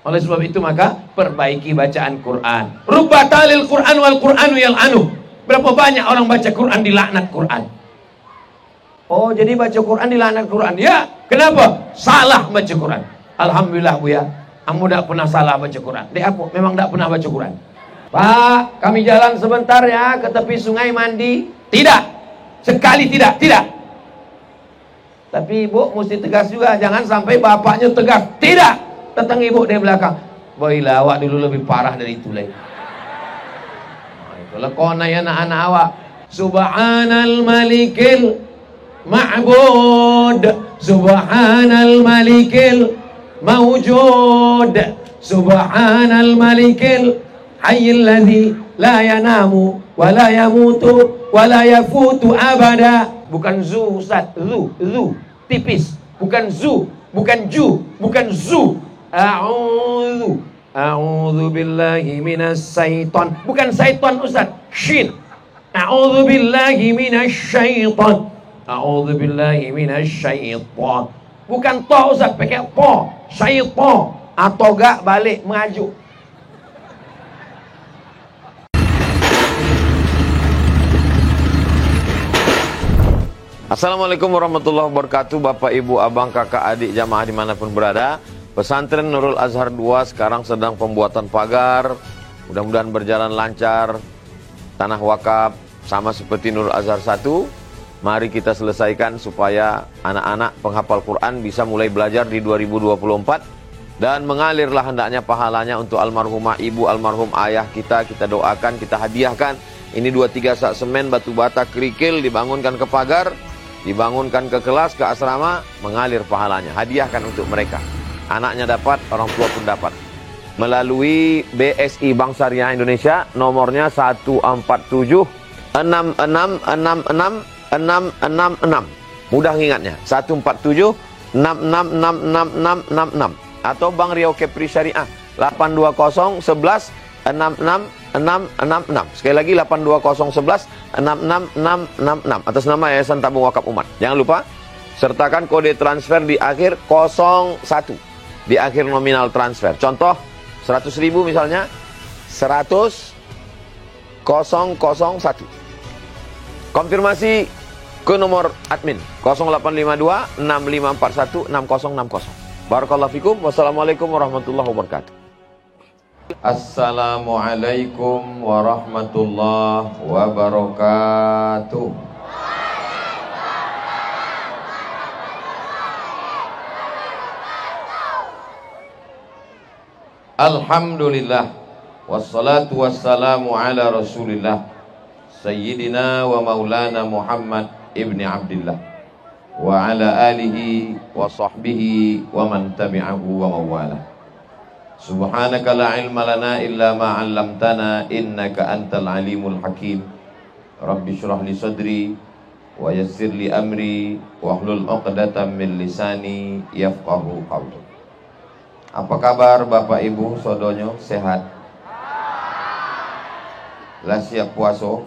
Oleh sebab itu maka perbaiki bacaan Quran. Rubba talil Quran wal Quranu yal'anu. Berapa banyak orang baca Quran dilaknat Quran. Oh, jadi baca Quran dilaknat Quran. Ya, kenapa? Salah baca Quran. Alhamdulillah Bu ya, kamu tidak pernah salah baca Quran. Dek aku memang tidak pernah baca Quran. Pak, kami jalan sebentar ya ke tepi sungai mandi. Tidak. Sekali tidak, tidak. Tapi ibu mesti tegas juga, jangan sampai bapaknya tegas. Tidak. Datang ibu dari belakang. Boylah, awak dulu lebih parah dari itu lah. Itulah konai anak-anak awak. Subhanal malikil ma'bud, subhanal malikil mawjud, subhanal malikil hayyil ladzi la yanamu wa la yamutu wa la yafutu abada. Bukan zu Ustaz, zu tipis, bukan zu, bukan ju, bukan zu. A'udzu billahi minas syaiton, bukan syaiton Ustaz, shin. A'udzu billahi minasy syaiton. A'udzu billahi minasy syaiton. Bukan to Ustaz, pakai po, syaiton. Atau gak balik maju. Assalamualaikum warahmatullahi wabarakatuh. Bapak, ibu, abang, kakak, adik, jamaah dimanapun berada. Pesantren Nurul Azhar 2 sekarang sedang pembuatan pagar. Mudah-mudahan berjalan lancar. Tanah wakaf sama seperti Nurul Azhar 1. Mari kita selesaikan supaya anak-anak penghafal Quran bisa mulai belajar di 2024. Dan mengalirlah hendaknya pahalanya untuk almarhumah ibu, almarhum ayah kita. Kita doakan, kita hadiahkan. Ini 2-3 sak semen, batu bata, kerikil, dibangunkan ke pagar, dibangunkan ke kelas, ke asrama, mengalir pahalanya. Hadiahkan untuk mereka. Anaknya dapat, orang tua pun dapat. Melalui BSI Bank Syariah Indonesia, nomornya 147 6666 Mudah ingatnya, 147 666666. Atau Bank Riau Kepri Syariah 820 11 66666. Sekali lagi 820 11 66666 atas nama Yayasan Tabung Wakaf Umat. Jangan lupa sertakan kode transfer di akhir 01 di akhir nominal transfer. Contoh 100.000 misalnya 100 001. Konfirmasi ke nomor admin 0852 6541 6060. Barakallahu fikum. Wassalamualaikum warahmatullahi wabarakatuh. Assalamualaikum warahmatullahi wabarakatuh. Alhamdulillah, wassalatu wassalamu ala rasulillah Sayyidina wa maulana Muhammad ibni Abdillah wa ala alihi wa sahbihi wa man tabi'ahu wa mawala. Subhanaka la ilma lana illa ma 'allamtana innaka antal alimul hakim. Rabbi shrah li sadri wa yassir li amri wa hlul 'uqdatam min lisani yafqahu qawli. Apa kabar Bapak Ibu Sodonyo, sehat? Lah siap puasa?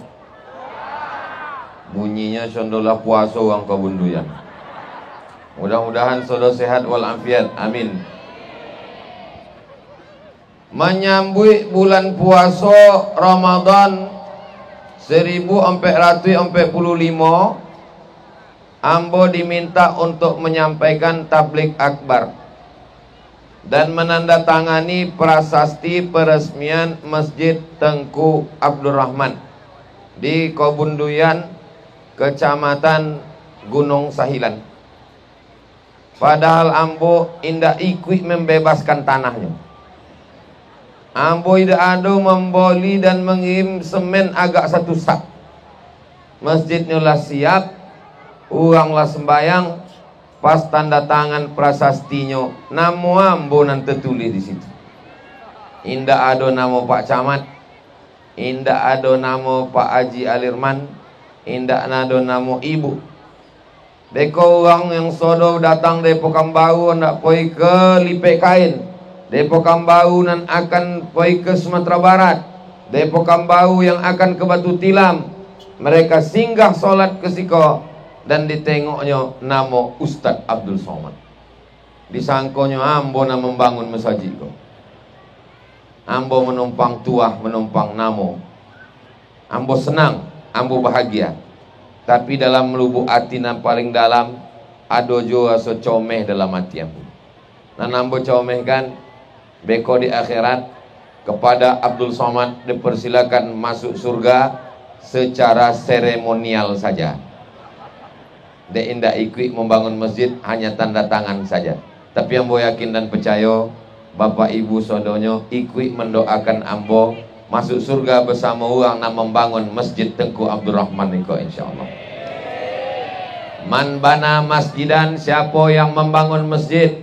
Bunyinya sondolah puasa wang kebunduyan. Mudah-mudahan sodo sehat walafiat, amin. Menyambut bulan puasa Ramadan 1445, ambo diminta untuk menyampaikan tablik akbar dan menandatangani prasasti peresmian Masjid Tengku Abdurrahman di Kobunduyan, Kecamatan Gunung Sahilan. Padahal ambo indak ikut membebaskan tanahnya. Ambo tidak ada memboli dan mengirim semen agak 1 sak. Masjidnya lah siap, uranglah sembayang. Pas tanda tangan prasastinya, nama ambo nanti tulis di situ. Indak ada nama Pak Camat, indak ada nama Pak Haji Alirman, indak ada nama ibu. Deko orang yang sodo datang dari Pekanbaru hendak pergi ke Lipek Kain. Dari Pekanbaru nan akan pergi ke Sumatera Barat. Dari Pekanbaru yang akan ke Batu Tilam. Mereka singgah solat ke Siko dan ditengoknya nama Ustadz Abdul Somad. Disangkonya ambo nak membangun masjid kok. ambo menumpang tuah, menumpang namo. Ambo senang, ambo bahagia. Tapi dalam lubuk hati nan paling dalam, ado jo aso comeh dalam hati ambo. Nan ambo comeh kan, beko di akhirat, kepada Abdul Somad dipersilakan masuk surga secara seremonial saja. Dek indah ikut membangun masjid, hanya tanda tangan saja. Tapi ambo yakin dan percaya, Bapak Ibu Saudonyo ikut mendoakan ambo masuk surga bersama orang nak membangun masjid Tengku Abdurrahman niko insyaallah. Man bana masjidan, siapa yang membangun masjid,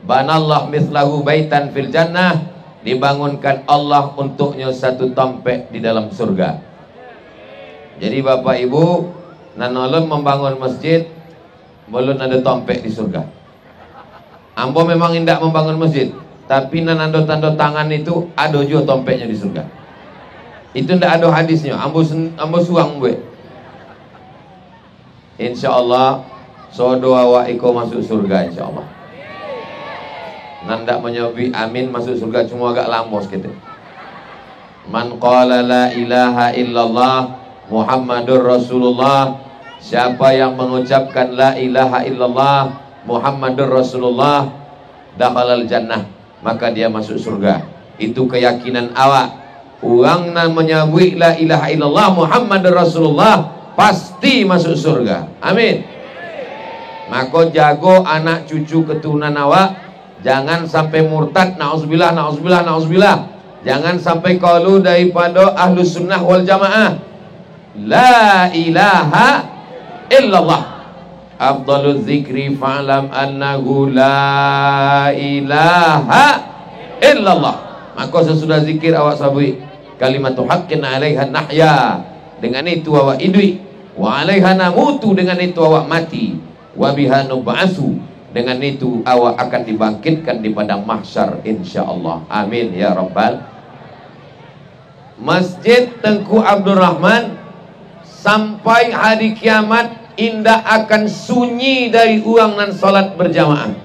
banallah mithlahu baitan fil jannah, dibangunkan Allah untuknya satu tompek di dalam surga. Jadi Bapak Ibu, nanolon membangun masjid, belum ada tompek di surga. Ambo memang indak membangun masjid, tapi nanando tanda tangan itu ada juga tompeknya di surga. Itu ndak ada hadisnya. Ambo suang gue. Insyaallah sodo awak iko masuk surga insyaallah. Nanda menyobi amin masuk surga, cuma agak lamos gitu. Man qala la ilaha illallah Muhammadur Rasulullah, siapa yang mengucapkan la ilaha illallah Muhammadur Rasulullah, dakhalal jannah, maka dia masuk surga. Itu keyakinan awak. Orang yang menyebut la ilaha illallah Muhammadur Rasulullah pasti masuk surga. Amin. Maka jago anak cucu keturunan awak, jangan sampai murtad. Na'udzubillah, na'udzubillah, na'udzubillah. Jangan sampai qalu daripada ahlus sunnah wal jamaah la ilaha illallah. Afdalul zikri fa'lam annahu la ilaha illallah. Maka sesudah zikir awak sabui kalimatu haqqin 'alaiha nahya, dengan itu awak hidup, wa 'alaiha namutu, dengan itu awak mati, wa biha nub'atsu, dengan itu awak akan dibangkitkan di padang mahsyar insyaallah. Amin ya rabbal. Masjid Tengku Abdurrahman sampai hari kiamat indah akan sunyi dari uang nan salat berjamaah.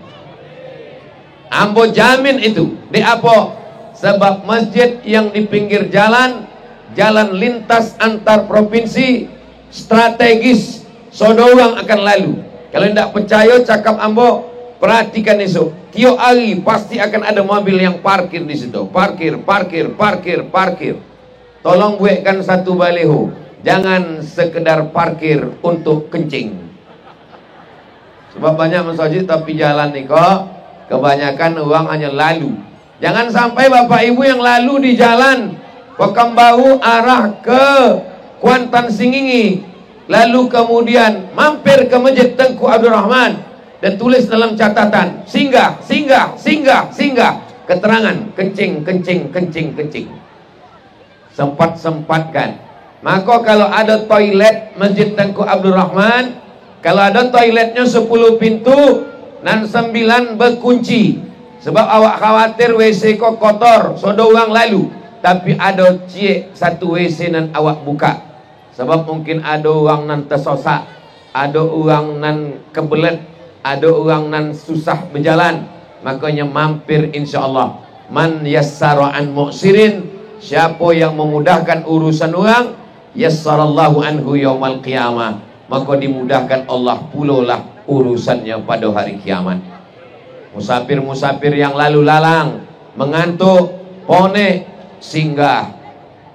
Ambo jamin itu. Di apa? Sebab masjid yang di pinggir jalan, jalan lintas antar provinsi, strategis, sodorang akan lalu. Kalau tidak percaya, cakap ambo, perhatikan esok. Tiap hari pasti akan ada mobil yang parkir di situ. Parkir, parkir, parkir, parkir. Tolong buatkan satu baliho. Jangan sekedar parkir untuk kencing. Sebab banyak masjid tapi jalan nih kok, kebanyakan uang hanya lalu. Jangan sampai Bapak Ibu yang lalu di jalan Pekanbaru arah ke Kuantan Singingi, lalu kemudian mampir ke Masjid Tengku Abdurrahman dan tulis dalam catatan singgah, singgah, singgah, singgah, keterangan kencing, kencing, kencing, kencing. Sempat-sempatkan. Maka kalau ada toilet Masjid Tengku Abdurrahman, kalau ada toiletnya 10 pintu dan 9 berkunci. Sebab awak khawatir WC kok kotor, sodo uang lalu. Tapi ada cie satu WC nan awak buka. Sebab mungkin ada orang nan tersosak, ada orang nan kebelet, ada orang nan susah berjalan. Makanya mampir insyaallah. Man yassara an mu'sirin, siapa yang memudahkan urusan orang, yassarallahu anhu yaumal qiyamah, maka dimudahkan Allah pulolah urusannya pada hari kiamat. Musafir-musafir yang lalu lalang, mengantuk, pone, singgah.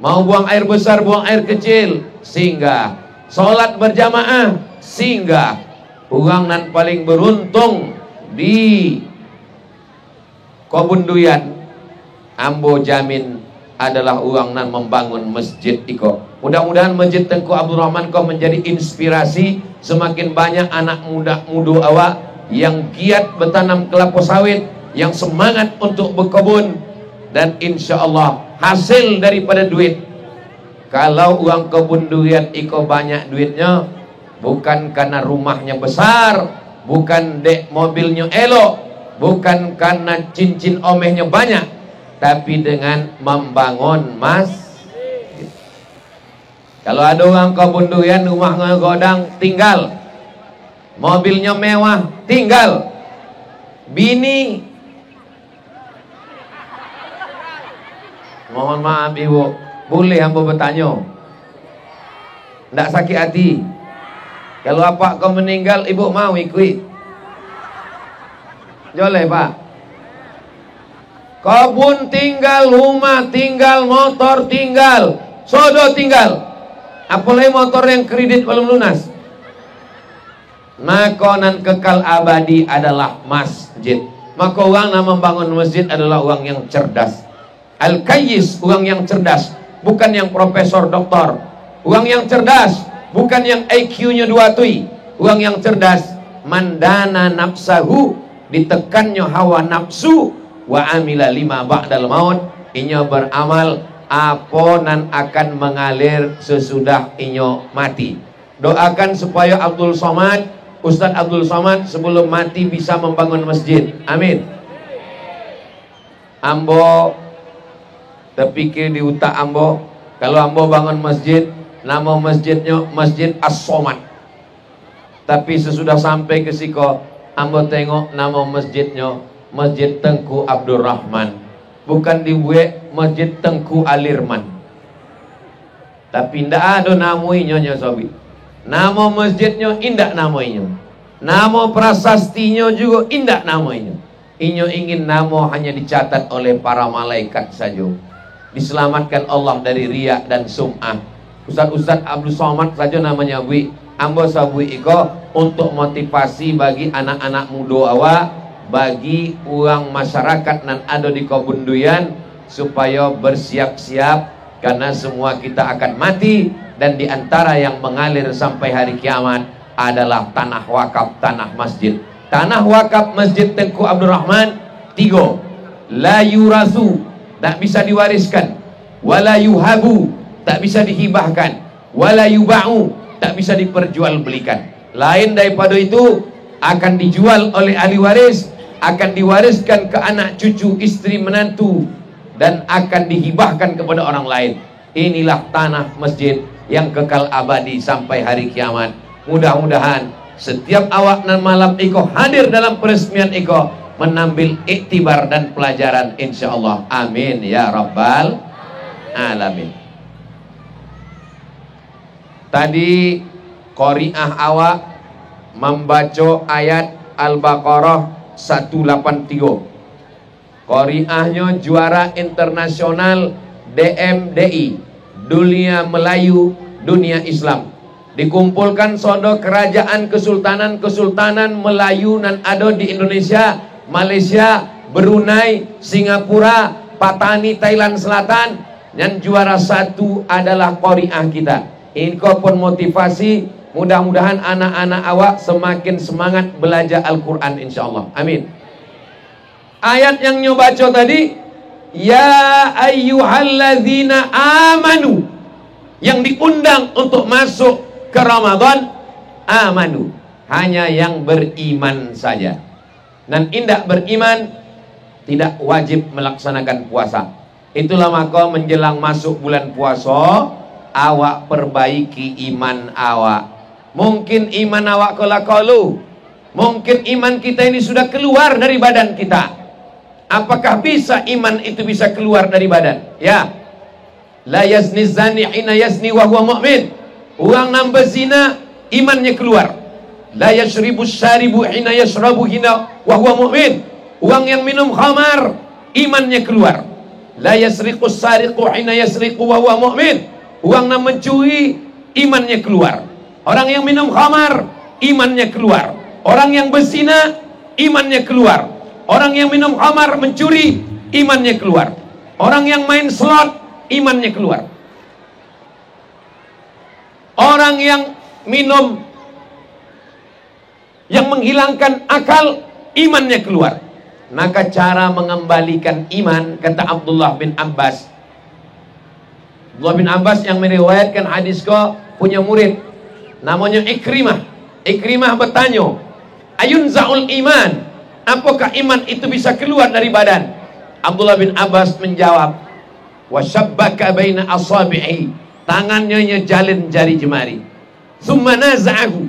Mau buang air besar, buang air kecil, singgah. Sholat berjamaah, singgah. Orang nan paling beruntung di Kobunduyan, ambo jamin adalah orang nan membangun masjid iko. Mudah-mudahan Masjid Tengku Abdurrahman kau menjadi inspirasi semakin banyak anak muda awak yang giat bertanam kelapa sawit, yang semangat untuk berkebun, dan insya Allah hasil daripada duit. Kalau uang kebun durian iko banyak duitnya, bukan karena rumahnya besar, bukan dek mobilnya elok, bukan karena cincin omehnya banyak, tapi dengan membangun masjid. Kalau ada orang kebun durian, rumahnya godang, tinggal. Mobilnya mewah, tinggal. Bini Mohon maaf ibu, boleh hamba bertanya? Tidak sakit hati. Kalau apa kau meninggal, ibu mau ikut? Boleh pak. Kebun tinggal, rumah tinggal, motor tinggal, sodo tinggal. Apalagi motor yang kredit belum lunas. Makanan kekal abadi adalah masjid. Maka orang yang membangun masjid adalah orang yang cerdas. Al-Kayyis, orang yang cerdas, bukan yang profesor doktor. Orang yang cerdas, bukan yang IQ-nya 2 tui. Orang yang cerdas, mandana nafsahu, ditekannya hawa nafsu, wa amila lima ba'dal maut, inyo beramal apa nan akan mengalir sesudah inyo mati. Doakan supaya Abdul Somad, Ustadz Abdul Somad sebelum mati bisa membangun masjid. Amin. Ambo terpikir di utak ambo, kalau ambo bangun masjid, nama masjidnya Masjid As-Somad. Tapi sesudah sampai ke siko, ambo tengok nama masjidnya Masjid Tengku Abdurrahman. Bukan dibuat Masjid Tengku Alirman. Tapi ndak ada namanya nya sobi. Nama masjidnya indak namanya. Nama prasastinya juga indak namanya. Inyo ingin nama hanya dicatat oleh para malaikat saja. Diselamatkan Allah dari riya dan sum'ah. Ustaz Abdul Somad saja namanya bui. Ambo sabui iko untuk motivasi bagi anak-anak muda awak, bagi uang masyarakat nan ada di Kobunduyan, supaya bersiap-siap karena semua kita akan mati, dan diantara yang mengalir sampai hari kiamat adalah tanah wakaf, tanah masjid. Tanah wakaf Masjid Tengku Abdurrahman 3. La yurasu, tak bisa diwariskan. Wala yuhabu, tak bisa dihibahkan. Wala yuba'u, tak bisa diperjualbelikan. Lain daripada itu akan dijual oleh ahli waris, akan diwariskan ke anak cucu, istri, menantu, dan akan dihibahkan kepada orang lain. Inilah tanah masjid yang kekal abadi sampai hari kiamat. Mudah-mudahan setiap awak dan malam iko hadir dalam peresmian iko, menambil iktibar dan pelajaran insyaallah. Amin ya rabbal alamin. Tadi qari'ah awak membaca ayat Al-Baqarah 183. Qari'ahnya juara internasional DMDI, Dunia Melayu Dunia Islam. Dikumpulkan sodo kerajaan kesultanan Melayu nan ada di Indonesia, Malaysia, Brunei, Singapura, Patani, Thailand Selatan. Dan juara 1 adalah qari'ah kita. Ini pun motivasi. Mudah-mudahan anak-anak awak semakin semangat belajar Al-Quran insyaallah. Amin. Ayat yang nyobaco tadi, ya ayyuhalladzina amanu, yang diundang untuk masuk ke Ramadan, amanu, hanya yang beriman saja. Dan indak beriman tidak wajib melaksanakan puasa. Itulah maka menjelang masuk bulan puasa, awak perbaiki iman awak. Mungkin iman awak kola-kolu, mungkin iman kita ini sudah keluar dari badan kita. Apakah bisa iman itu bisa keluar dari badan? Ya. La yazni zani hina yazni wa huwa mu'min. Orang yang berzina imannya keluar. La yashribu syaribu hina yashrabu hina wa huwa mu'min. Orang yang minum khamar imannya keluar. La yasriqu sariqu hina yasriqu wa huwa mu'min. Orang yang mencuri imannya keluar. Orang yang minum khamar imannya keluar. Orang yang berzina imannya keluar. Orang yang minum khamar, mencuri, imannya keluar. Orang yang main slot, imannya keluar. Orang yang minum, yang menghilangkan akal, imannya keluar. Maka cara mengembalikan iman, kata Abdullah bin Abbas. Abdullah bin Abbas yang meriwayatkan hadis ko punya murid, namanya Ikrimah. Ikrimah bertanya, ayun za'ul iman, apakah iman itu bisa keluar dari badan? Abdullah bin Abbas menjawab, wasyabbaka baina asabi'i, tangannya nyejalin jari jemari. Summa naza'ahu,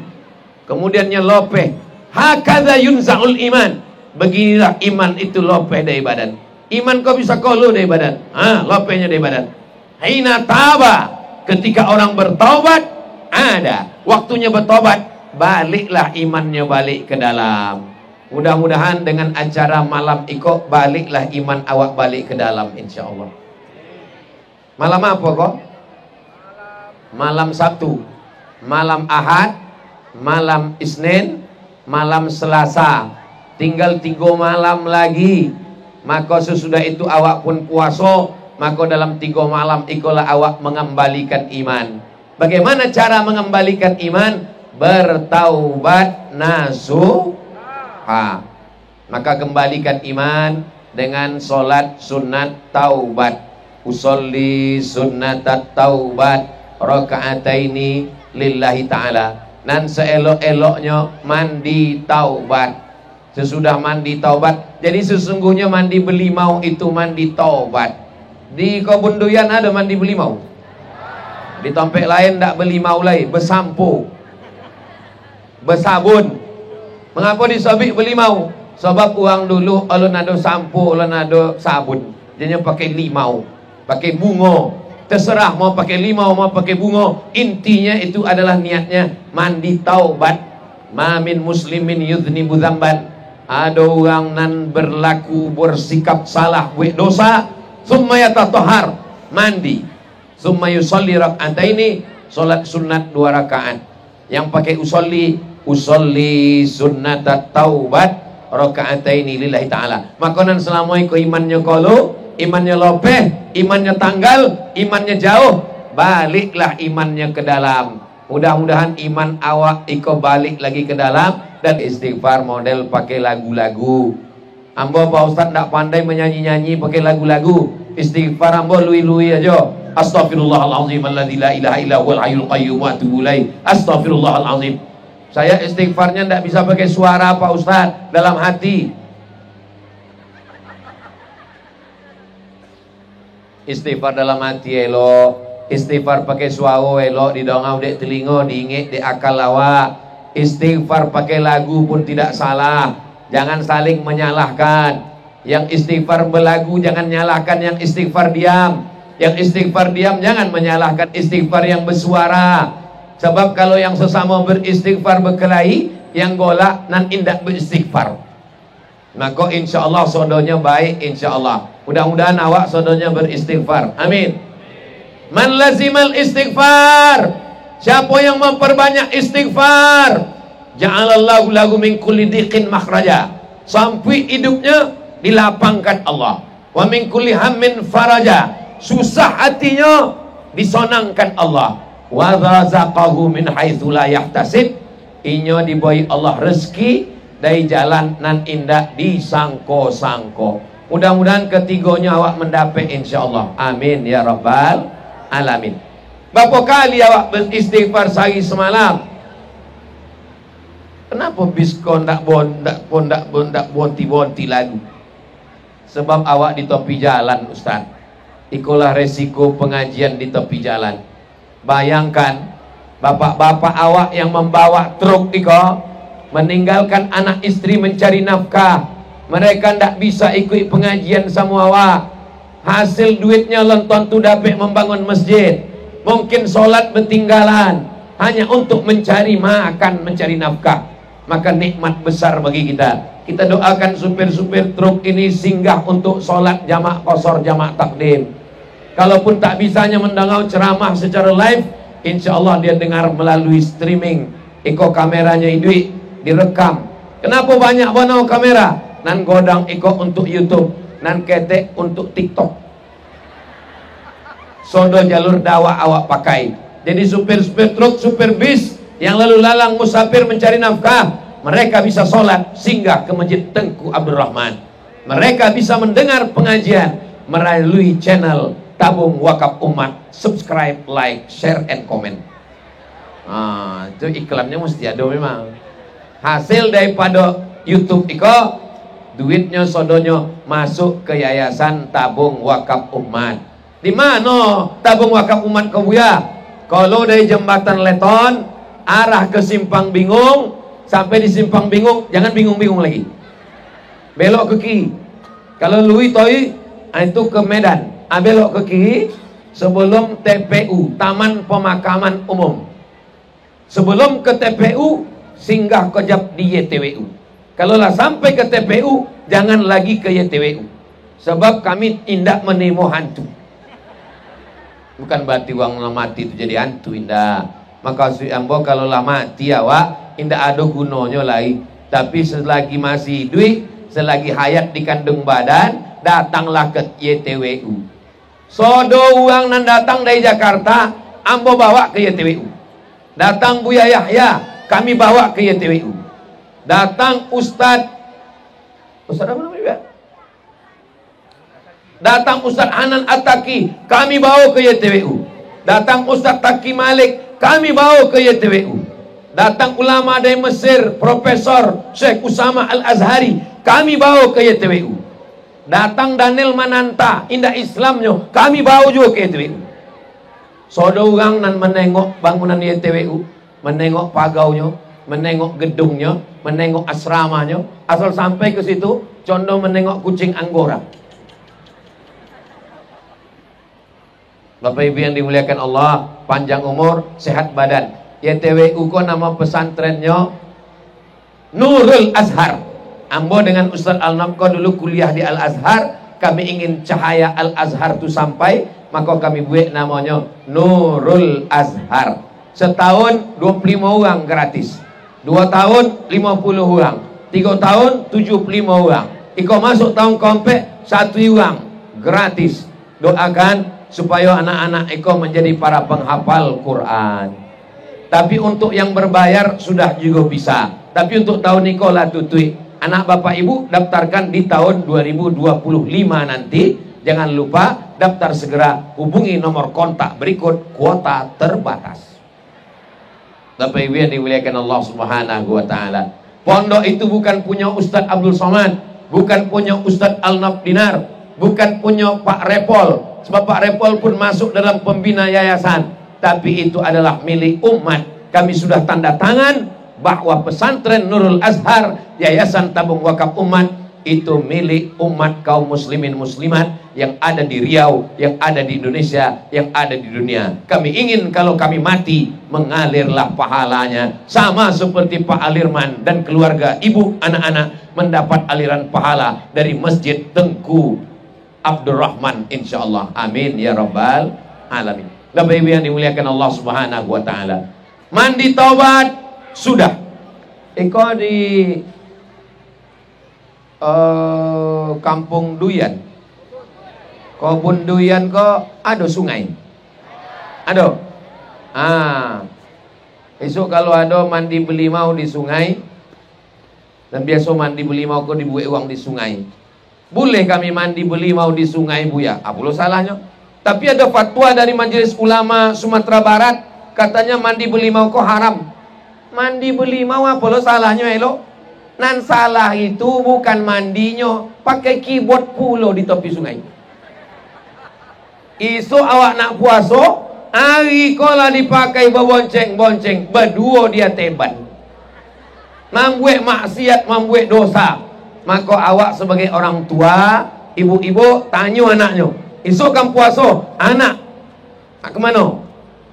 kemudiannya lopeh. Hakadha yunza'ul iman, beginilah iman itu lopeh dari badan. Iman kau bisa kolu dari badan. Lopenya dari badan. Hina taba, ketika orang bertobat, ada waktunya bertobat, baliklah imannya balik ke dalam. Mudah-mudahan dengan acara malam iko baliklah iman awak balik ke dalam, insya Allah. Malam apa kok? Malam Sabtu, malam Ahad, malam Isnin, malam Selasa. Tinggal 3 malam lagi. Maka sesudah itu awak pun puasa. Maka dalam 3 malam ikolah awak mengembalikan iman. Bagaimana cara mengembalikan iman? Bertaubat nasuha. Maka kembalikan iman dengan solat sunat taubat. Usolli sunnatat taubat raka'ataini lillahi ta'ala. Dan seelok-eloknya mandi taubat. Sesudah mandi taubat. Jadi sesungguhnya mandi belimau itu mandi taubat. Di Kebunduyan ada mandi belimau. Di tempat lain tak belimau lagi, bersampo, bersabun. Mengapa disebut belimau? Sebab orang dulu ulun ada sampo, ulun ada sabun. Jadi pakai limau, pakai bunga. Terserah mau pakai limau, mau pakai bunga. Intinya itu adalah niatnya mandi taubat. Ma min muslimin yudhnibu dzamban. Ada orang nan berlaku bersikap salah buat dosa, summa yatatahhar, mandi. Summa yusolli rak'ataini, solat sunat 2 rakaat. Yang pakai usolli sunnatat taubat raka'ataini lillahi ta'ala. Makanan selama itu imannya kolo, imannya lopeh, imannya tanggal, imannya jauh, baliklah imannya ke dalam. Mudah-mudahan iman awak iko balik lagi ke dalam. Dan istighfar model pakai lagu-lagu. Ambo Pak Ustaz tak pandai menyanyi-nyanyi pakai lagu-lagu. Istighfar ambo lui-lui aja. Astaghfirullahalazim alladzi la ilaha illa huwal hayyul qayyum wa atubu ilaih. Astaghfirullahalazim. Saya istighfarnya tidak bisa pakai suara Pak Ustaz, dalam hati. Istighfar dalam hati elok. Istighfar pakai suara elok, di dongau dek telingo, diinget dek akal awak. Istighfar pakai lagu pun tidak salah. Jangan saling menyalahkan. Yang istighfar berlagu jangan nyalahkan yang istighfar diam. Yang istighfar diam jangan menyalahkan istighfar yang bersuara. Sebab kalau yang sesama beristighfar berkelahi, yang golak nan indak beristighfar. Maka insya Allah sodonya baik, insya Allah. Mudah-mudahan awak sodonya beristighfar. Amin. Man lazimal istighfar, siapa yang memperbanyak istighfar, ja'alallahu lahu min kulli dhiqin makhraja, sampai hidupnya dilapangkan Allah. Wa min kulli hammin faraja, susah hatinya disonangkan Allah. Wa razaqahu min haitsu la yahtasib, inyo diboi Allah rezeki dari jalan nan indah disangko-sangko. Mudah-mudahan ketiganya awak mendapat insyaallah. Amin ya rabbal alamin. Berapa kali awak beristighfar sehari semalam? Kenapa biskon tak bonti lagu? Sebab awak di tepi jalan, Ustaz. Ikulah resiko pengajian di tepi jalan. Bayangkan bapak-bapak awak yang membawa truk iko meninggalkan anak istri mencari nafkah. Mereka tidak bisa ikut pengajian sama awak. Hasil duitnya lonton tu dapat membangun masjid. Mungkin solat bertinggalan hanya untuk mencari makan, mencari nafkah. Maka nikmat besar bagi kita. Kita doakan supir-supir truk ini singgah untuk solat jamak qasar, jamak takdim. Kalaupun tak bisanya mendengar ceramah secara live, insya Allah dia dengar melalui streaming. Iko kameranya itu direkam. Kenapa banyak bono kamera? Nan godang iko untuk YouTube, nan ketek untuk TikTok. Sodo jalur dakwah awak pakai. Jadi supir-supir truk, supir bis yang lalu lalang musafir mencari nafkah, mereka bisa sholat singgah ke Masjid Tengku Abdul Rahman. Mereka bisa mendengar pengajian melalui channel Tabung Wakaf Umat. Subscribe, like, share, and comment. Itu iklannya mesti ada memang. Hasil daripada YouTube iko, duitnya sodonya masuk ke Yayasan Tabung Wakaf Umat. Di mana Tabung Wakaf Umat kau buya? Kalau dari jembatan Leton arah ke Simpang Bingung, sampai di Simpang Bingung jangan bingung-bingung lagi, belok ke kiri. Kalau lui toi itu ke Medan. Belok ke kiri sebelum TPU, Taman Pemakaman Umum. Sebelum ke TPU, singgah kejap di YTWU. Kalau lah sampai ke TPU, jangan lagi ke YTWU. Sebab kami tidak menemu hantu. Bukan berarti uang mati itu jadi hantu, indah. Maka ambo kalau lah mati awak, indah ada gunanya lagi. Tapi selagi masih hidup, selagi hayat di kandung badan, datanglah ke YTWU. Sodo uang nan datang dari Jakarta, ambo bawa ke YTWU. Datang Buya Yahya, kami bawa ke YTWU. Datang Ustadz apa namanya? Datang Ustadz Hanan Attaqi, kami bawa ke YTWU. Datang Ustadz Taqi Malik, kami bawa ke YTWU. Datang ulama dari Mesir, Profesor Syekh Usama Al-Azhari, kami bawa ke YTWU. Datang Daniel Mananta, indah Islamnya, kami bawa juga ke YTWU. Sodo orang nan menengok bangunan YTWU, menengok pagaunya, menengok gedungnya, menengok asramanya. Asal sampai ke situ, condong menengok kucing Anggora. Bapak Ibu yang dimuliakan Allah, panjang umur, sehat badan. YTWU ko nama pesantrennya Nurul Azhar. Ambo dengan Ustaz Al-Namko dulu kuliah di Al-Azhar. Kami ingin cahaya Al-Azhar itu sampai, maka kami buat namanya Nurul Azhar. Setahun 25 orang gratis, 2 tahun 50 orang, 3 tahun 75 orang. Iko masuk tahun kompek 1 orang gratis. Doakan supaya anak-anak Iko menjadi para penghafal Quran. Tapi untuk yang berbayar sudah juga bisa. Tapi untuk tahun Iko lah tutui. Anak bapak ibu daftarkan di tahun 2025 nanti. Jangan lupa daftar segera, hubungi nomor kontak berikut, kuota terbatas. Bapak ibu yang dimuliakan Allah Subhanahu wa taala. Pondok itu bukan punya Ustadz Abdul Somad, bukan punya Ustadz Al-Naf Dinar, bukan punya Pak Repol. Sebab Pak Repol pun masuk dalam pembina yayasan. Tapi itu adalah milik umat. Kami sudah tanda tangan bahwa pesantren Nurul Azhar, Yayasan Tabung Wakaf Umat, itu milik umat kaum muslimin muslimat yang ada di Riau, yang ada di Indonesia, yang ada di dunia. Kami ingin kalau kami mati, mengalirlah pahalanya. Sama seperti Pak Alirman dan keluarga, ibu, anak-anak mendapat aliran pahala dari Masjid Tengku Abdurrahman, insyaallah. Amin ya rabbal alamin. Bapak Ibu yang dimuliakan Allah Subhanahu wa taala. Mandi taubat sudah. Iko di Kampung Duyan. Kebun Duyan ko ada sungai. Ada. Esok kalau ada mandi beli mau di sungai. Dan biasa mandi beli mau ko dibuat uang di sungai. Boleh kami mandi beli mau di sungai Buya? Apa lo salahnya? Tapi ada fatwa dari Majelis Ulama Sumatera Barat, katanya mandi belimau kok haram. Mandi belimau apa lo salahnya elo? Nan salah itu bukan mandinya, pakai keyboard pulo di tepi sungai. Isu awak nak puasa, hari kola dipakai berbonceng-bonceng, berdua dia teban. Membuat maksiat, membuat dosa. Maka awak sebagai orang tua, ibu-ibu tanya anaknya. Esok kan puasa, anak kemana?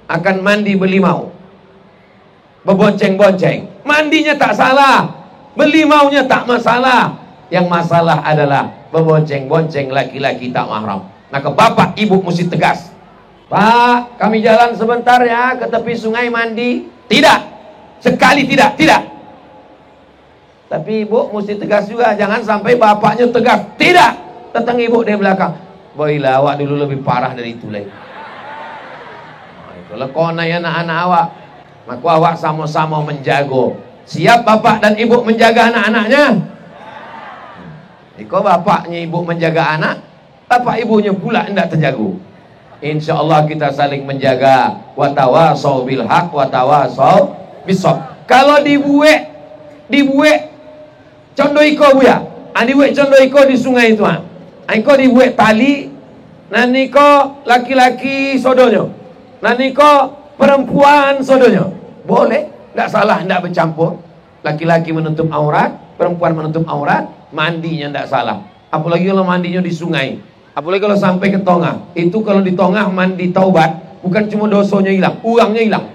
Akan mandi belimau, berbonceng-bonceng. Mandinya tak salah, belimaunya tak masalah. Yang masalah adalah berbonceng-bonceng laki-laki tak mahram. Maka bapak ibu mesti tegas. Pak, kami jalan sebentar ya ke tepi sungai mandi. Tidak, sekali tidak. Tapi ibu mesti tegas juga. Jangan sampai bapaknya tegas. Tidak, datang ibu dari belakang. Boylah, awak dulu lebih parah dari itu lagi. Itulah konai anak-anak awak. Maka awak sama-sama menjaga. Siap bapak dan ibu menjaga anak-anaknya? Iko bapaknya ibu menjaga anak, bapak ibunya pula tidak terjaga. Insya Allah kita saling menjaga. Watawasau bil haq, watawasau bisab. Kalau dibuat condo iko Buya. Dibuat condo iko di sungai itu. Iko dibuat tali, naniko laki-laki sodonya, naniko perempuan sodonya. Boleh, tidak salah, tidak bercampur. Laki-laki menutup aurat, perempuan menutup aurat, mandinya tidak salah. Apalagi kalau mandinya di sungai. Apalagi kalau sampai ke tengah. Itu kalau di tengah mandi taubat, bukan cuma dosanya hilang, uangnya hilang.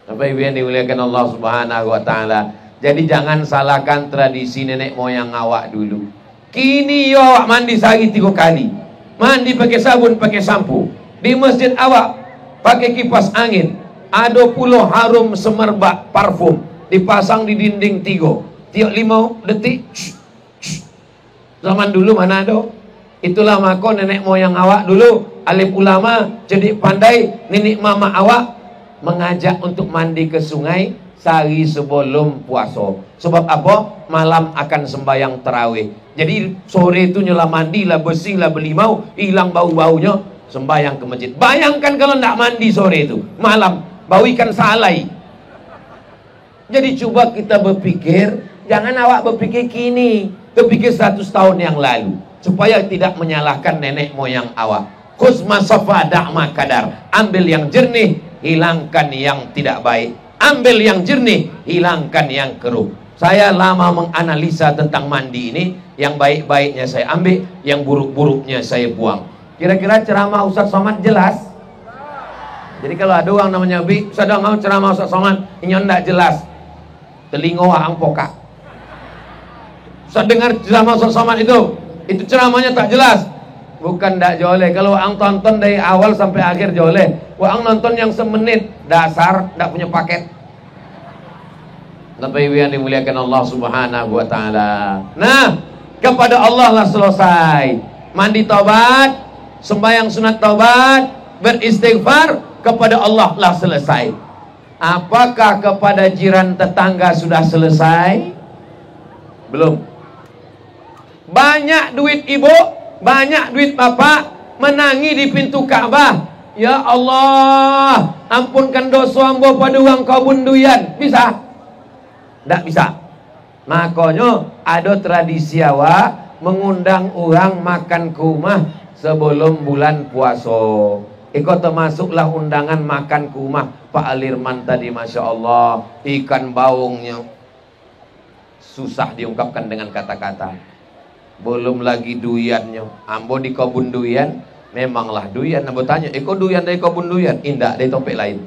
Bapak Ibu yang dimuliakan Allah Subhanahu wa taala. Jadi jangan salahkan tradisi nenek moyang awak dulu. Kini yo awak mandi sehari 3 kali. Mandi pakai sabun, pakai sampo. Di masjid awak pakai kipas angin. Ada puluh harum semerbak parfum dipasang di dinding 3. Tiap 5 detik. Zaman dulu mana ada? Itulah maka nenek moyang awak dulu, alim ulama, jadi pandai, nenek mama awak mengajak untuk mandi ke sungai sehari sebelum puasa. Sebab apa? Malam akan sembahyang tarawih. Jadi sore itu nyala mandi lah, bersih lah, berlimau, hilang bau-baunya, sembahyang ke masjid. Bayangkan kalau tidak mandi sore itu, malam, bau ikan salai. Jadi coba kita berpikir, jangan awak berpikir kini, berpikir 100 tahun yang lalu, supaya tidak menyalahkan nenek moyang awak. Khusma safa da'ma kadar. Ambil yang jernih, hilangkan yang tidak baik. Ambil yang jernih, hilangkan yang keruh. Saya lama menganalisa tentang mandi ini. Yang baik-baiknya saya ambil, yang buruk-buruknya saya buang. Kira-kira ceramah Ustaz Somad jelas? Jadi kalau ada orang namanya Bi, Ustaz mau ceramah Ustaz Somad, ini tidak jelas. Telingo ang pokak. Ustaz dengar ceramah Ustaz Somad itu ceramahnya tak jelas. Bukan tak joleh. Kalau ang tonton dari awal sampai akhir joleh. Ang nonton yang semenit, dasar tak punya paket. Bapak Ibu yang dimuliakan Allah Subhanahu wa taala. Nah, kepada Allah lah selesai. Mandi taubat, sembahyang sunat taubat, beristighfar, kepada Allah lah selesai. Apakah kepada jiran tetangga sudah selesai? Belum. Banyak duit ibu, banyak duit bapak, menangi di pintu Ka'bah. Ya Allah, ampunkan dosa hamba pada orang kebun duyan. Bisa? Tidak bisa. Makanya ada tradisi awak mengundang orang makan ke rumah sebelum bulan puasa. Iko termasuklah undangan makan ke rumah Pak Alirman tadi, Masya Allah. Ikan baungnya susah diungkapkan dengan kata-kata. Belum lagi duyannya. Ambo di kebun duyan, memanglah duyan. Ambo tanya, iko duyan dari kebun duyan? Indah dari topik lain.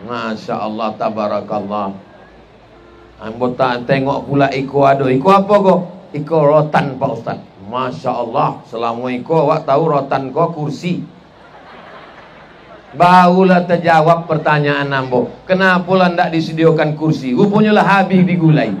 Masya Allah, tabarakallah. Ambo tengok pula iko ada. Iko apa kok? Iko rotan Pak Ustaz. Masya Allah. Selama iko awak tahu rotan kok kursi. Barulah terjawab pertanyaan ambo. Kenapa lah tidak disediakan kursi? Rupanya lah habis digulai.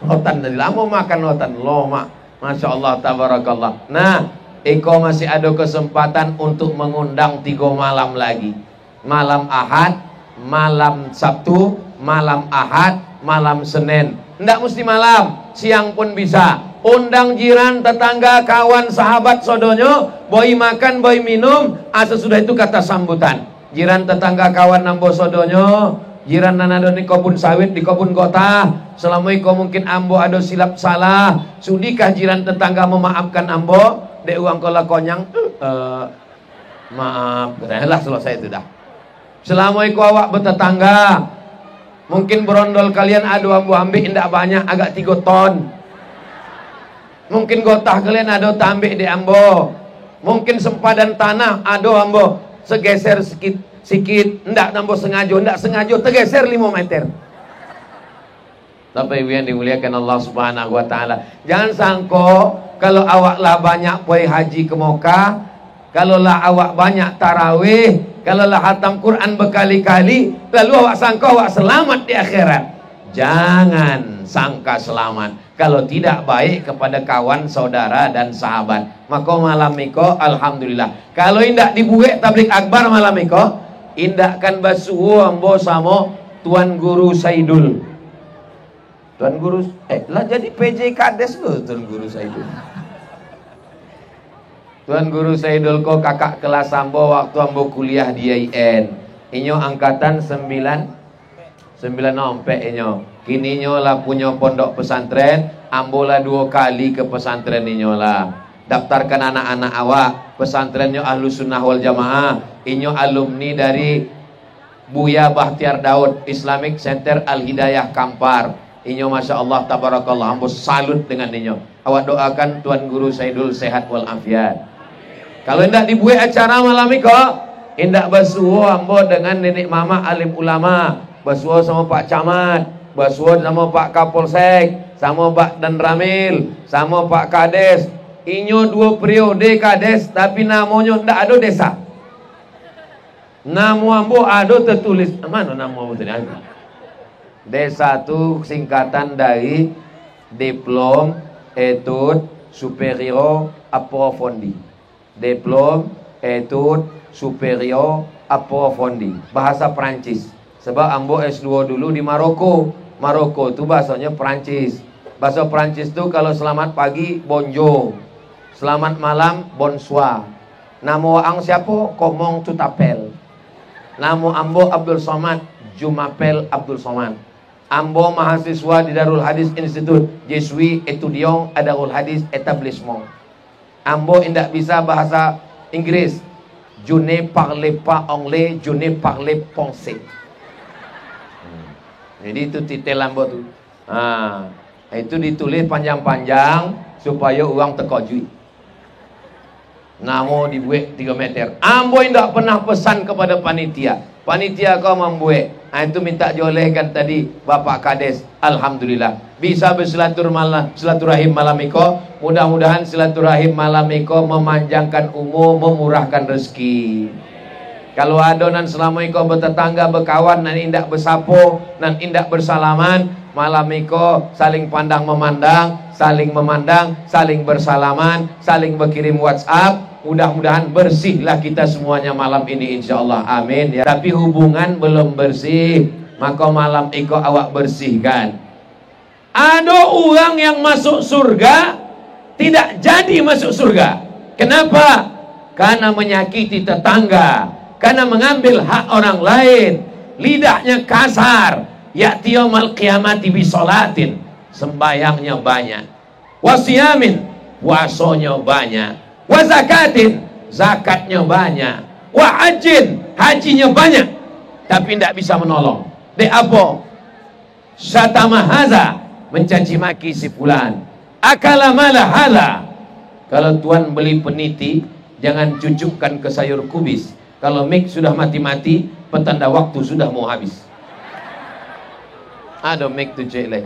Rotan dari lama makan rotan. Loh mak. Masya Allah, tabarakallah. Nah, iko masih ada kesempatan untuk mengundang 3 malam lagi. Malam Ahad, malam Sabtu, malam Ahad, malam Senin. Tidak mesti malam, siang pun bisa. Undang jiran, tetangga, kawan, sahabat, sodonyo, boy makan, boy minum. Sesudah itu kata sambutan. Jiran, tetangga, kawan, nambo sodonyo. Jiran nanado di kebun sawit, di kebun kota. Assalamualaikum, mungkin ambo ada silap salah. Sudikah jiran tetangga memaafkan ambo? Dek uang kola konyang. Maaf. Lah selesai itu dah. Assalamualaikum awak bertetangga. Mungkin berondol kalian ada ambo ambil indak banyak, agak 3 ton. Mungkin gotah kalian ada tambik di ambo. Mungkin sempadan tanah ada ambo segeser sikit, ndak ambo sengaja, ndak sengaja tergeser 5 meter. Bapak Ibu yang dimuliakan Allah Subhanahu wa taala. Jangan sangko kalau awak lah banyak pergi haji ke Mekah, kalau lah awak banyak tarawih, kalau lah hatam Quran berkali-kali, lalu awak sangka awak selamat di akhirat. Jangan sangka selamat kalau tidak baik kepada kawan, saudara, dan sahabat. Maka malam miko, alhamdulillah. Kalau indak dibuat tablik akbar malam miko, indakkan basuhu ambo sama Tuan Guru Saidul. Tuan Guru, lah jadi PJ Kades loh Tuan Guru Saidul. Tuan Guru Saidul kok kakak kelas ambo waktu ambo kuliah di IAIN. Inyo angkatan 94 inyo. Kini inyo lah punya pondok pesantren, ambo lah 2 kali ke pesantren inyo lah. Daftarkan anak-anak awak, pesantrennya Ahlus Sunnah wal Jamaah. Inyo alumni dari Buya Bahtiar Daud Islamic Center Al Hidayah Kampar. Inyo Masya Allah tabarakallah, ambo salut dengan inyo. Awak doakan Tuan Guru Saidul sehat walafiat. Kalau hendak dibuat acara malam ini kok, hendak basuh ambo dengan nenek mama alim ulama, basuh sama Pak Camat, basuh sama Pak Kapolsek, sama Pak Dan Ramil, sama Pak Kades. Inyo 2 periode Kades, tapi namanya hendak ada desa. Nama ambo ada tertulis. Mana nama ambo tadi? Desa itu singkatan dari Diplom Etude Superior Approfondi. Diplom Etude Superior Approfondi. Bahasa Perancis. Sebab ambo S2 dulu di Maroko. Maroko itu bahasanya Perancis. Bahasa Perancis itu kalau selamat pagi bonjour, selamat malam bonsoir. Nama ang siapa? Komong tutapel. Nama ambo Abdul Somad, Jumapel Abdul Somad. Ambo mahasiswa di Darul Hadis Institute, Je suis étudiant à Darul Hadis Établissement. Ambo indak bisa bahasa Inggris. Je ne parle pas anglais, je ne parle français. Jadi itu titel ambo tuh. Itu ditulis panjang-panjang supaya uang teko juit. Namo dibuat 3 meter. Ambo indak pernah pesan kepada panitia. Panitia kau membuat. Itu minta diolehkan tadi Bapak Kades. Alhamdulillah bisa bersilaturahim malam iko. Mudah-mudahan silaturahim malam iko memanjangkan umur, memurahkan rezeki. Kalau adonan selama iko bertetangga, berkawan, nan indak bersapo, nan indak bersalaman, malam iko saling pandang memandang, saling bersalaman, saling berkirim WhatsApp. Mudah-mudahan bersihlah kita semuanya malam ini insyaallah, amin ya. Tapi hubungan belum bersih, maka malam iko awak bersihkan. Ada orang yang masuk surga tidak jadi masuk surga. Kenapa? Karena menyakiti tetangga, karena mengambil hak orang lain, lidahnya kasar. Ya'ti yaumal qiyamati bisolatin, sembayangnya banyak, wasiyamin, puasanya banyak, wa zakatin, zakatnya banyak, wa hajin, hajinya banyak, tapi tidak bisa menolong. Dek apa? Syatama haza, mencaci maki si fulan, akala mala hala. Kalau tuan beli peniti, jangan cucukkan ke sayur kubis. Kalau mik sudah mati-mati, petanda waktu sudah mau habis. Ada mik tu cek leh.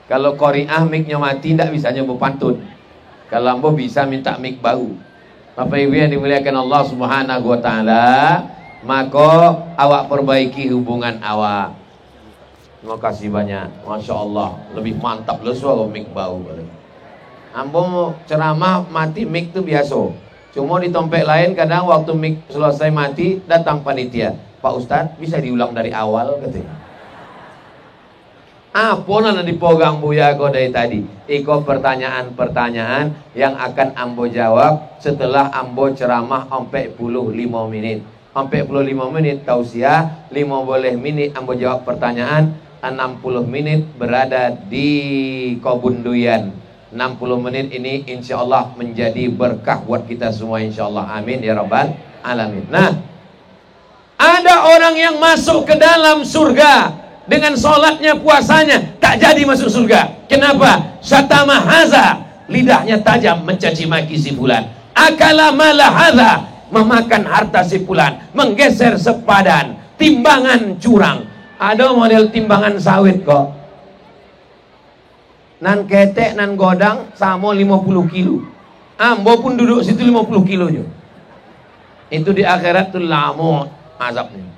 Kalau Korea miknya mati, tidak bisa nyoba pantun. Kalau ambo bisa minta mik baru. Bapak Ibu yang dimuliakan Allah Subhanahu wa taala, maka awak perbaiki hubungan awak. Terima kasih banyak. Masya Allah, lebih mantap loh suara mik baru. Ambo ceramah mati mik tu biasa. Cuma di tempat lain kadang waktu mik selesai mati datang panitia. Pak Ustadz bisa diulang dari awal katanya. Apa nana dipogang buya ko dari tadi? Iko pertanyaan-pertanyaan yang akan ambo jawab setelah ambo ceramah 45 menit. 45 menit tausiah, 15 menit ambo jawab pertanyaan, 60 menit berada di Kobunduyan. 60 menit ini insya Allah menjadi berkah buat kita semua insya Allah, amin ya rabbal alamin. Nah, ada orang yang masuk ke dalam surga dengan sholatnya, puasanya, tak jadi masuk surga. Kenapa? Syatama haza, lidahnya tajam mencaci maki si fulan. Akala mala haza, memakan harta si fulan, menggeser sepadan, timbangan curang. Ada model timbangan sawit kok. Nan ketek, nan godang, sama 50 kilo. Ambo pun duduk situ 50 kilo jo. Itu di akhirat tuh lama azabnya.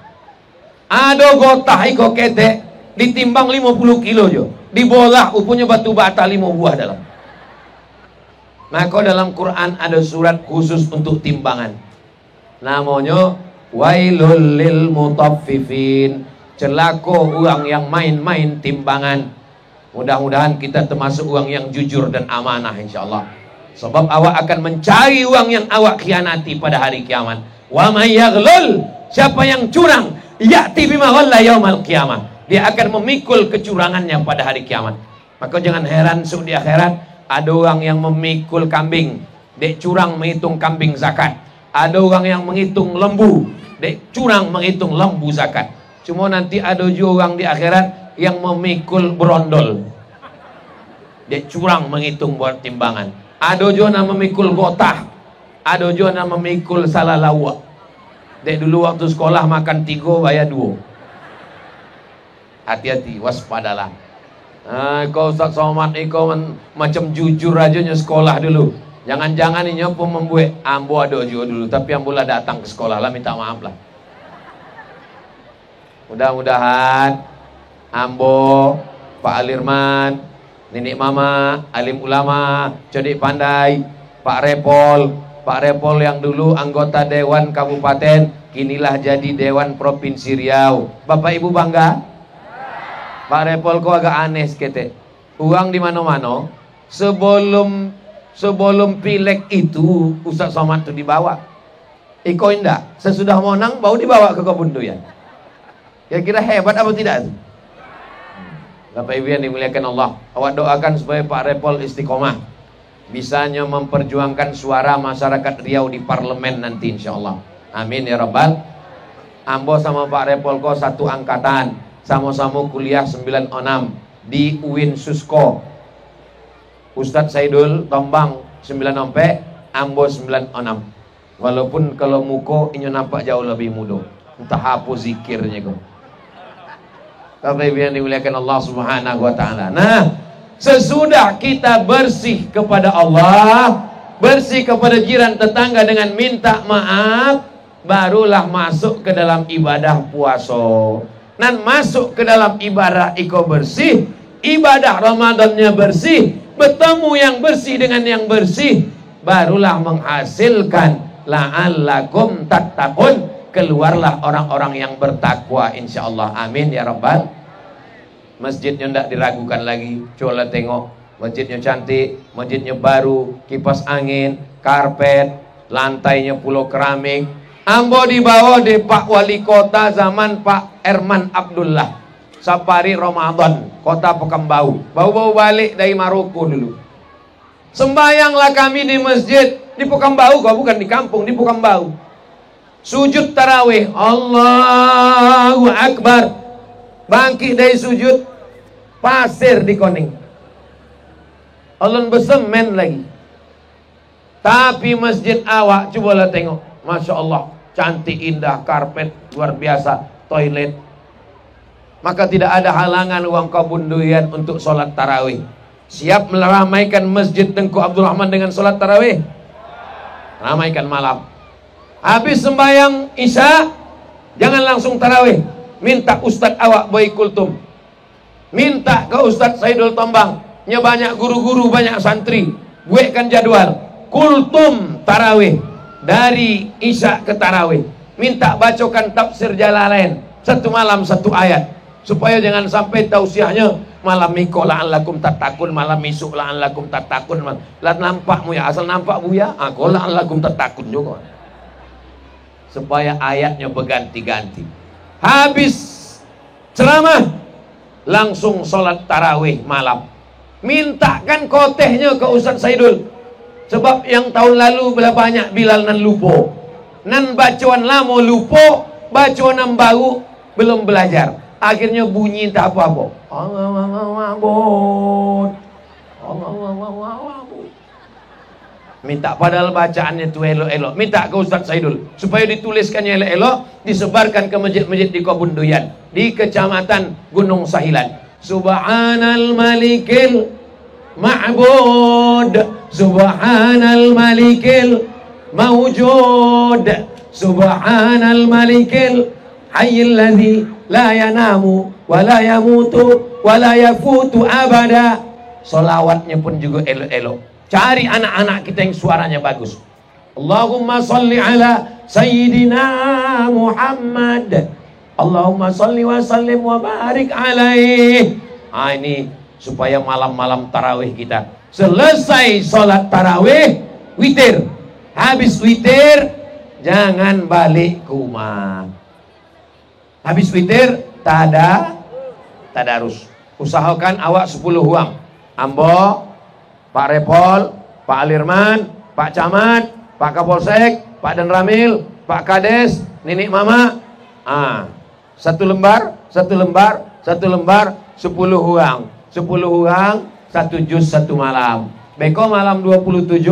Ada gotah iko ketek ditimbang 50 kilo jo, dibolah upunya batu bata 5 buah dalam. Maka dalam Quran ada surat khusus untuk timbangan. Namanya Wailul lil mutaffifin, celaka orang yang main-main timbangan. Mudah-mudahan kita termasuk orang yang jujur dan amanah insyaallah. Sebab awak akan mencari uang yang awak khianati pada hari kiamat. Wa may yaghlul, siapa yang curang, ya'ti bima ghalla yaumal qiyamah, dia akan memikul kecurangannya pada hari kiamat. Maka jangan heran di akhirat ada orang yang memikul kambing, dek curang menghitung kambing zakat. Ada orang yang menghitung lembu, dek curang menghitung lembu zakat. Cuma nanti ada juga orang di akhirat yang memikul berondol. Dia curang menghitung buat timbangan. Ada juga memikul gotah. Ada juga memikul salah lawa. Dek dulu waktu sekolah makan 3 bayar 2. Hati-hati, waspadalah. Kau Ustaz Somad kau macam jujur aja nya sekolah dulu. Jangan-jangan ini pun membuat ambo ada juga dulu, tapi ambo lah datang ke sekolah lah, minta maaf lah. Mudah-mudahan ambo, Pak Alirman, Nenek Mama, alim ulama, cerdik pandai, Pak Repol yang dulu anggota Dewan Kabupaten, kinilah jadi Dewan Provinsi Riau. Bapak Ibu bangga? Pak Repol kok agak aneh sekete. Uang di mana-mana sebelum pileg itu Ustaz Somad itu dibawa. Iko indah, sesudah monang baru dibawa ke kebun durian. Kira-kira hebat apa tidak? Bapak Ibu yang dimuliakan Allah, awak doakan supaya Pak Repol istiqomah, bisanya memperjuangkan suara masyarakat Riau di parlemen nanti insyaallah. Amin ya rabbal. Ambo sama Pak Repol kok satu angkatan, sama-sama kuliah 96 di UIN Susko. Ustadz Saidul Tombang 94, Ambo 96. Walaupun kalau muko ini nampak jauh lebih muda. Entah apa zikirnya kok. Bapak Ibu yang dimuliakan Allah Subhanahu wa taala. Nah, sesudah kita bersih kepada Allah, bersih kepada jiran tetangga dengan minta maaf, barulah masuk ke dalam ibadah puasa. Dan masuk ke dalam ibadah iko bersih, ibadah Ramadannya bersih, bertemu yang bersih dengan yang bersih, barulah menghasilkan la'allakum tattaqun, keluarlah orang-orang yang bertakwa insyaallah. Amin ya rabbal. Masjidnya tidak diragukan lagi. Coba tengok, masjidnya cantik, masjidnya baru, kipas angin, karpet, lantainya pulau keramik. Ambo dibawa di Pak Wali Kota zaman Pak Erman Abdullah, safari Ramadan, kota Pekembau. Bau-bau balik dari Maroko dulu. Sembayanglah kami di masjid di Pekembau, kau bukan di kampung, di Pekembau. Sujud tarawih, Allahu Akbar. Bangkit dari sujud, pasir di koning. Alun besemen lagi. Tapi masjid awak, cobalah tengok. Masya Allah, cantik indah, karpet luar biasa, toilet. Maka tidak ada halangan uang kebun durian untuk sholat tarawih. Siap meramaikan masjid Tengku Abdul Rahman dengan sholat tarawih? Ramaikan malam. Habis sembahyang isya, jangan langsung tarawih. Minta Ustadz awak Boy Kultum, minta ke Ustadz Saidul Tombang, nya banyak guru-guru, banyak santri, buatkan jadwal kultum tarawih dari isya ke tarawih. Minta bacakan tafsir Jalalain, satu malam satu ayat, supaya jangan sampai tausiahnya malam miko la'allakum tattaqun, malam misuk la'allakum tattaqun. Lah nampakmu ya, asal nampak buya, aku la'allakum tattaqun juga. Supaya ayatnya berganti-ganti. Habis ceramah, langsung sholat tarawih malam. Mintakan kotehnya ke Ustadz Saidul. Sebab yang tahun lalu berapa banyak Bilal nan lupo. Nan bacaan lama lupo, bacaan yang baru belum belajar. Akhirnya bunyi tak apa-apa. Minta padahal bacaannya itu elok-elok. Minta ke Ustadz Saidul supaya dituliskannya elok-elok, disebarkan ke masjid-masjid di Kebun Durian, di Kecamatan Gunung Sahilan. Subhanal Malikil Ma'bud, Subhanal Malikil Mawjud, Subhanal Malikil Hayyil ladzi la yanamu wa la yamutu wa la yafutu abada. Solawatnya pun juga elok-elok. Cari anak-anak kita yang suaranya bagus. Allahumma salli ala Sayyidina Muhammad. Allahumma salli wa sallim wa barik alaih. Ini supaya malam-malam tarawih kita. Selesai sholat tarawih, witir. Habis witir, jangan balik ke rumah. Habis witir, tadarus. Usahakan awak 10 uang. Ambo, Pak Repol, Pak Alirman, Pak Camat, Pak Kapolsek, Pak Danramil, Pak Kades, Nenek Mama. Satu lembar, 10 orang. 10 orang, 1 juz 1 malam. Beko malam 27,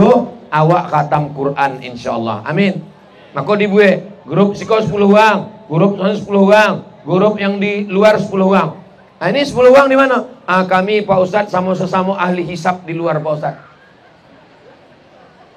awak khatam Quran insyaallah. Amin. Maka dibuat grup siko 10 orang, grup 10 orang, grup yang di luar 10 orang. Nah, ini 10 orang di mana? Kami Pak Ustadz sama sesama ahli hisab di luar Pak Ustadz.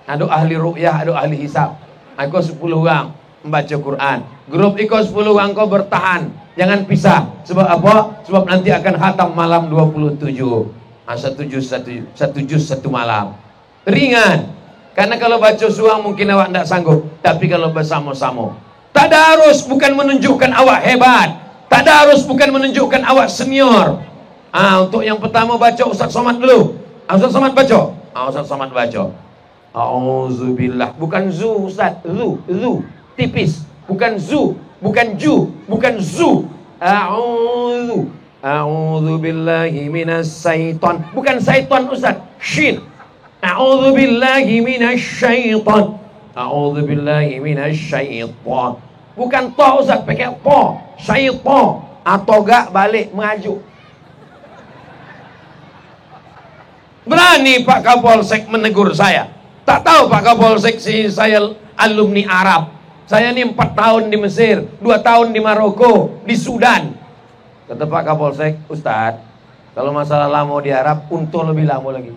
Ada ahli ru'yah, ada ahli hisab. Aku 10 orang membaca Quran. Grup iko 10 orang kau bertahan, jangan pisah. Sebab apa? Sebab nanti akan khatam malam 27. 1 juz 1 malam. Ringan. Karena kalau baca suang mungkin awak tidak sanggup. Tapi kalau bersama-sama. Tadarus bukan menunjukkan awak hebat. Tadarus bukan menunjukkan awak senior. Untuk yang pertama baca Ustaz Somad dulu. Ustaz Somad baca. Ustaz Somad baca. Auzubillah. Bukan zu Ustaz. Zu. Tipis. Bukan zu. Bukan ju. Bukan zu. A'udzu billahi minas syaiton. Bukan syaiton Ustaz. Shin. A'udzu billahi minasy syaiton. A'udzu billahi minasy syaiton. Bukan to Ustaz, pakai po. Syaiton. Atau gak balik maju. Berani Pak Kapolsek menegur saya. Tak tahu Pak Kapolsek saya alumni Arab. Saya ini 4 tahun di Mesir, 2 tahun di Maroko, di Sudan. Kata Pak Kapolsek, Ustadz, kalau masalah lama di Arab, untuk lebih lama lagi.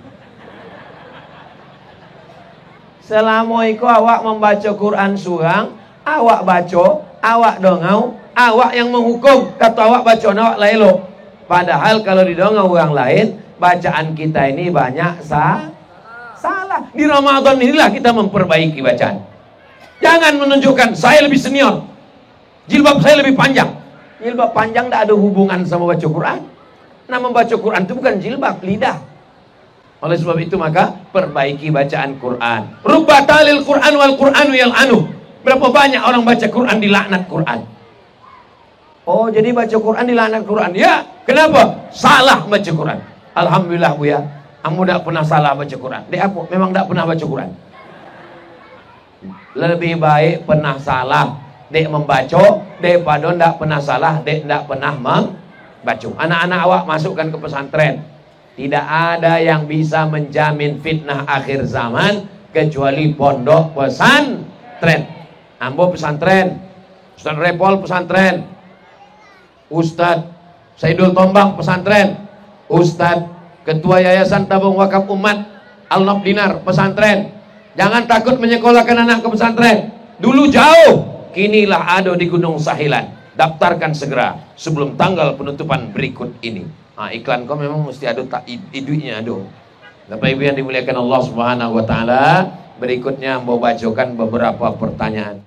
Selama itu awak membaca Quran surang, awak baca, awak dongau, awak yang menghukum. Kata awak baca, awak lailo. Padahal kalau di dongau orang lain, bacaan kita ini banyak salah. Di Ramadan inilah kita memperbaiki bacaan. Jangan menunjukkan saya lebih senior, jilbab saya lebih panjang. Jilbab panjang tidak ada hubungan sama baca Quran. Nah, membaca Quran itu bukan jilbab, lidah. Oleh sebab itu maka perbaiki bacaan Quran. Rubbatalil Quran wal Quranu yal'anu. Berapa banyak orang baca Quran dilaknat Quran. Oh, jadi baca Quran dilaknat Quran. Ya, kenapa? Salah baca Quran. Alhamdulillah Bu ya. Kamu tidak pernah salah baca Quran. Dek apa? Memang tidak pernah baca Quran. Lebih baik pernah salah dek membaca daripada tidak pernah salah dek tidak pernah membaca. Anak-anak awak masukkan ke pesantren. Tidak ada yang bisa menjamin fitnah akhir zaman kecuali pondok pesantren. Ambo pesantren, Ustaz Repol pesantren, Ustaz Saidul Tombang pesantren, Ustaz Ketua Yayasan Tabung Wakaf Umat Al-Nob Dinar pesantren. Jangan takut menyekolahkan anak ke pesantren. Dulu jauh, kinilah ada di Gunung Sahilan. Daftarkan segera sebelum tanggal penutupan berikut ini. Iklan kau memang mesti ada tak idunya ada. Bapak Ibu yang dimuliakan Allah Subhanahu wa taala, berikutnya mau bacakan beberapa pertanyaan.